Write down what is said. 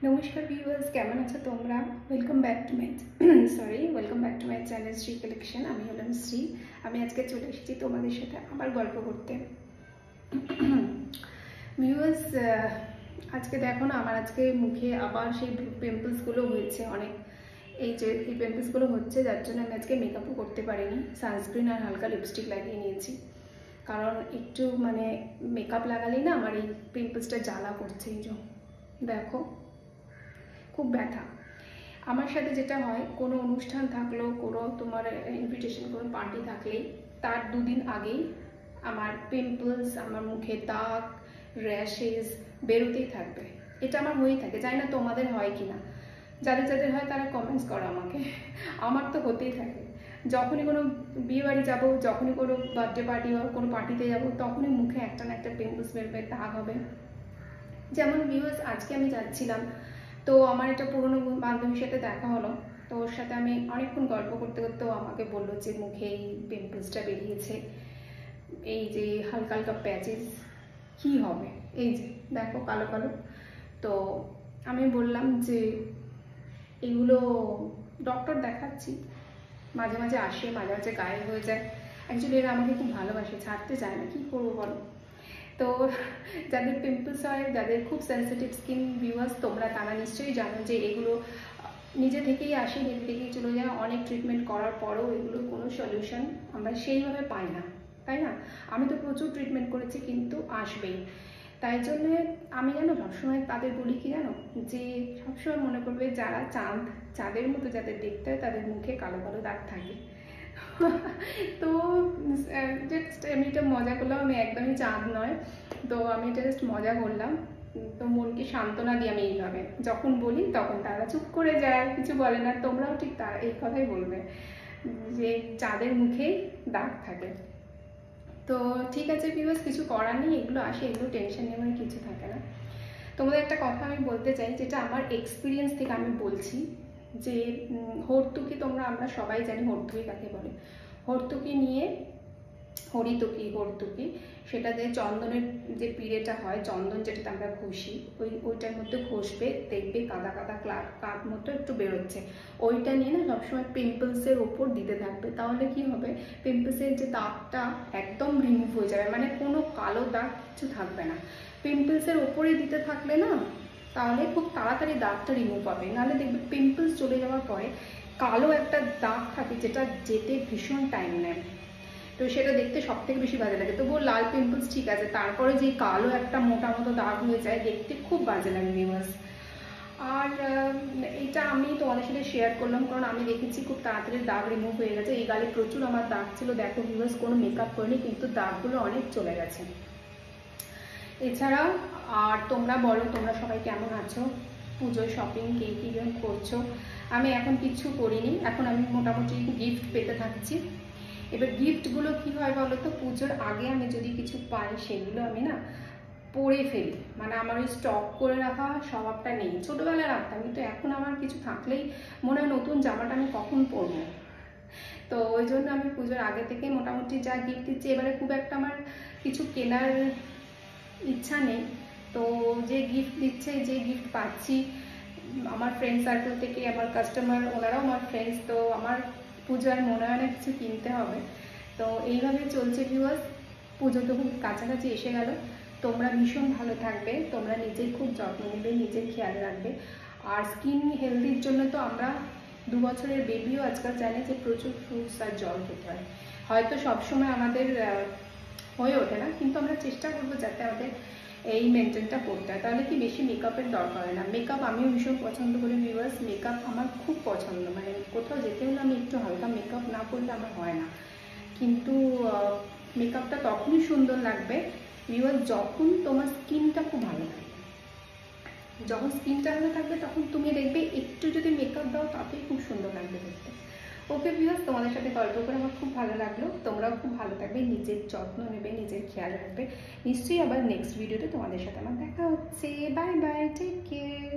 নমস্কার ভিউয়ার্স, কেমন আছো তোমরা? Welcome back to my channel Shri collection. আমি হলাম শ্রী। আমি আজকে চলে এসেছি তোমাদের সাথে আবার গল্প করতে। ভিউয়ার্স, আজকে দেখো না, আমার আজকে মুখে আবার সেই পিম্পলসগুলো হয়েছে অনেক। এই পিম্পলসগুলো হচ্ছে, যার জন্য আমি আজকে মেকআপও করতে পারিনি। সানস্ক্রিন আর হালকা লিপস্টিক লাগিয়ে নিয়েছি, কারণ একটু মেকআপ লাগালেই না আমার এই পিম্পলসটা জ্বালা করছে। এই যে দেখো, খুব ব্যথা। আমার সাথে যেটা হয়, কোনো অনুষ্ঠান থাকলেও, কোনো তোমার ইনভিটেশন, কোনো পার্টি থাকলেই তার দুদিন আগেই আমার পিম্পলস, আমার মুখে দাগ, র্যাশেস বেরোতেই থাকবে। এটা আমার হয়েই থাকে, জানি না তোমাদের হয় কি না। যাদের যাদের হয় তারা কমেন্টস করো আমাকে। আমার তো হতেই থাকে। যখনই কোনো বিয়ে বাড়ি যাবো, যখনই কোনো বার্থডে পার্টি বা কোনো পার্টিতে যাবো, তখনই মুখে একটা না একটা পিম্পলস বেরোবে, দাগ হবে। যেমন ভিউয়ার্স, আজকে আমি যাচ্ছিলাম, তো আমার একটা পুরনো বান্ধবীর সাথে দেখা হলো। তো ওর সাথে আমি অনেকক্ষণ গল্প করতে করতেও আমাকে বললো যে মুখে এই পিম্পলসটা বেরিয়েছে, এই যে হালকা হালকা প্যাচেস, কি হবে? এই যে দেখো কালো কালো। তো আমি বললাম যে এগুলো ডক্টর দেখাচ্ছি, মাঝে মাঝে আসে, মাঝে মাঝে গায়েব হয়ে যায়। অ্যাকচুয়ালি এরা আমাকে খুব ভালোবাসে, ছাড়তে চায় না, কি করবো বলো। তো যাদের পিম্পলস হয়, যাদের খুব সেন্সিটিভ স্কিন ভিউয়ার্স, তোমরা তারা নিশ্চয়ই জানো যে এগুলো নিজে থেকেই আসে, নিজে থেকেই চলে যায়। অনেক ট্রিটমেন্ট করার পরেও এগুলোর কোনো সলিউশন আমরা সেইভাবে পাই না, তাই না? আমি তো প্রচুর ট্রিটমেন্ট করেছি, কিন্তু আসবেই। তাই জন্য আমি জানো সবসময় তাদের বলি কি জানো, যে সবসময় মনে করবে যারা চাঁদের মতো যাদের দেখতে হয়, তাদের মুখে কালো কালো দাগ থাকে। তো জাস্ট আমি এটা মজা করলাম, আমি একদমই চাঁদ নয়। তো আমি এটা জাস্ট মজা করলাম। তো মনকে সান্ত্বনা দিই আমি এইভাবে, যখন বলি তখন তারা চুপ করে যায়, কিছু বলে না। তোমরাও ঠিক তার এই কথাই বলবে যে চাঁদের মুখেই দাগ থাকে। তো ঠিক আছে ভিউয়ার্স, কিছু করার নেই, এগুলো আসে, এগুলো টেনশন নেওয়ার কিছু থাকে না। তোমাদের একটা কথা আমি বলতে চাই, যেটা আমার এক্সপিরিয়েন্স থেকে আমি বলছি, যে হর্তুকি, আমরা সবাই জানি হর্তুকি কাকে বলে। হর্তুকি নিয়ে, হর্তুকি, সেটা দিয়ে চন্দনের যে পিড়েটা হয়, চন্দন যেটাতে আমরা ঘষি, ওইটার মধ্যে ঘষবে, দেখবে কাদা কাদা কাক মতো একটু বেরোচ্ছে। ওইটা নিয়ে না সবসময় পিম্পলসের ওপর দিতে থাকবে, তাহলে কি হবে, পিম্পলসের যে দাগটা একদম রিমুভ হয়ে যাবে, কোনো কালো দাগ কিছু থাকবে না। পিম্পলসের ওপরে দিতে থাকলে না, তাহলে খুব তাড়াতাড়ি দাগটা রিমুভ হবে। নাহলে দেখবে পিম্পলস চলে যাওয়ার পরে কালো একটা দাগ থাকে, যেটা যেতে ভীষণ টাইম নেয়। তো সেটা দেখতে সব থেকে বেশি বাজে লাগে। তবুও লাল পিম্পলস ঠিক আছে, তারপরে যে কালো একটা মোটা মতো দাগ হয়ে যায়, দেখতে খুব বাজে লাগে ভিউয়ার্স। আর এটা আমি তোমাদের সাথে শেয়ার করলাম, কারণ আমি দেখেছি খুব তাড়াতাড়ি দাগ রিমুভ হয়ে গেছে। এই গালে প্রচুর আমার দাগ ছিল, দেখো ভিউয়ার্স, কোনো মেকআপ করিনি, কিন্তু দাগগুলো অনেক চলে গেছে। এছাড়া আর তোমরা বলো, তোমরা সবাই কেমন আছো? পুজোর শপিং কে কী করছো? আমি এখন কিছু করিনি, এখন আমি মোটামুটি গিফট পেতে থাকছি। এবার গিফটগুলো কি হয় বলো তো, পুজোর আগে আমি যদি কিছু পাই, সেগুলো আমি না পরে ফেলি। আমার ওই স্টক করে রাখা স্বভাবটা নেই। ছোটোবেলায় রাখতাম, কিন্তু এখন আমার কিছু থাকলেই মনে হয় নতুন জামাটা আমি কখন পরবো। তো ওই জন্য আমি পুজোর আগে থেকে মোটামুটি যা গিফট দিচ্ছি, এবারে খুব একটা আমার কিছু কেনার ইচ্ছা নেই। তো যে গিফট দিচ্ছে, যে গিফট পাচ্ছি, আমার ফ্রেন্ড সার্কেল থেকে, আমার কাস্টমার, ওনারাও আমার ফ্রেন্ডস। তো আমার পুজোর মনে হয় না কিছু কিনতে হবে। তো এইভাবে চলছে ভিউয়ার্স। পুজো তো খুব কাছাকাছি এসে গেল। তোমরা ভীষণ ভালো থাকবে, তোমরা নিজের খুব যত্ন নেবে, নিজের খেয়াল রাখবে। আর স্কিন হেলদির জন্য তো আমরা 2 বছরের বেবিও আজকাল জানে যে প্রচুর ফ্রুটস আর জল খেতে হয়। হয়তো সবসময় আমাদের হয়ে ওঠে না, কিন্তু আমরা চেষ্টা করবো যাতে আমাদের এই মেনটেনটা করতে হয়। তাহলে কি বেশি মেকআপের দরকার হয় না। মেকআপ আমিও ভীষণ পছন্দ করি ভিউয়ার্স, মেকআপ আমার খুব পছন্দ। কোথাও যেতে হলে আমি একটু হালকা মেকআপ না করলে আমার হয় না। কিন্তু মেকআপটা তখনই সুন্দর লাগবে ভিউয়ার্স, যখন তোমার স্কিনটা খুব ভালো থাকবে। যখন স্কিনটা ভালো থাকবে, তখন তুমি দেখবে একটু যদি মেকআপ দাও, তাতেই খুব সুন্দর লাগবে দেখতে। ওকে ভিউয়ার্স, তোমাদের সাথে গল্প করে আমার খুব ভালো লাগলো। তোমরাও খুব ভালো থাকবে, নিজের যত্ন নেবে, নিজের খেয়াল রাখবে। নিশ্চয়ই আবার নেক্সট ভিডিওতে তোমাদের সাথে আমার দেখা হচ্ছে। Bye bye, take care.